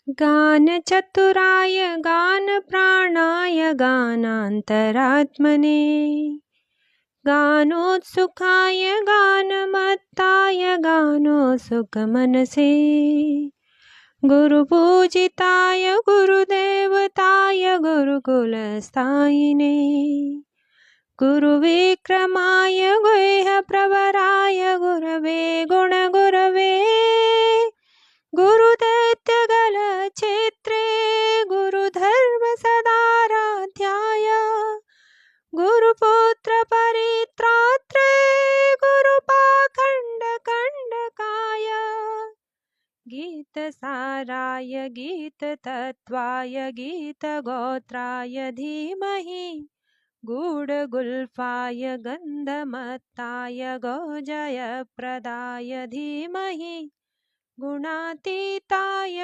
गानचतुराय गानप्राणाय गानान्तरात्मने गानोत्सुकाय गानमत्ताय गानोत्सुकमनसे गुरुपूजिताय गुरुदेवताय गुरुकुलस्थायिने गुरुविक्रमाय गुह्यप्रवराय गुरवे गुणगुरवे गुरुदैत्यगलक्षेत्रे गुरुधर्मसदाराध्याय गुरुपुत्रपरित्रात्रे गुरुपाखण्डकण्डकाय गीतसाराय गीततत्त्वाय गीतगोत्राय धीमहि गूढगुल्फाय गन्धमत्ताय गौजयप्रदाय धीमहि गुणातीताय